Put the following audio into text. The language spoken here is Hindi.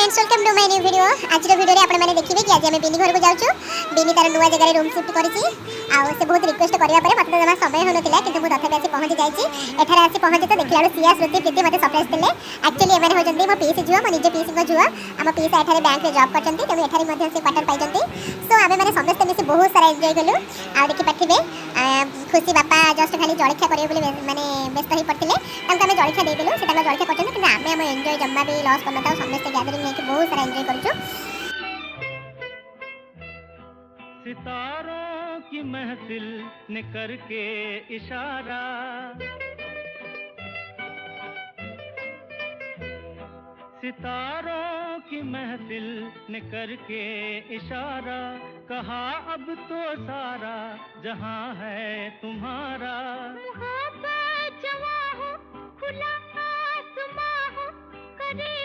Friends welcome to my new video. आज वीडियो रे आपण माने देखिबे कि आज हम बिनी घर को जाउछु। बिनी तार नुवा जगह रे रूम शिफ्ट करिछि आ से बहुत रिक्वेस्ट करिया परे मते जमा समय होनथिला किंतु मु तथापि आसी पहुंची जाइछि। एठारे आसी पहुंची तो देखिलालो सिया श्रुति प्रीति मते सरप्राइज देले। एक्चुअली एमाने होजंती मो पीसी जुआ, मो निजे पीसी को जुआ। हम पीसा एठारे बैंक रे जॉब करचंती, तमे एठारे मध्ये से क्वार्टर पाइचंती। सो आमे माने समस्त मिसी बहुत सारा एन्जॉय कलु। आ देखि पाथिबे खुशी बापा जस्ट खाली जळखिया करियो बोली माने व्यस्त ही पड़थिले। तांका आमे जळखिया दे देलु, सेटा जळखिया करचंती किंतु आमे हम एन्जॉय जम्मा भी लॉस करनता समस्त गैदरिंग नेकी बहुत सारा एन्जॉय करचु। सितारों की महफिल ने करके इशारा, सितारों की महफिल ने करके इशारा, कहा अब तो सारा जहां है तुम्हारा। मुहाबत जवां हो, खुला आसमां हो, करे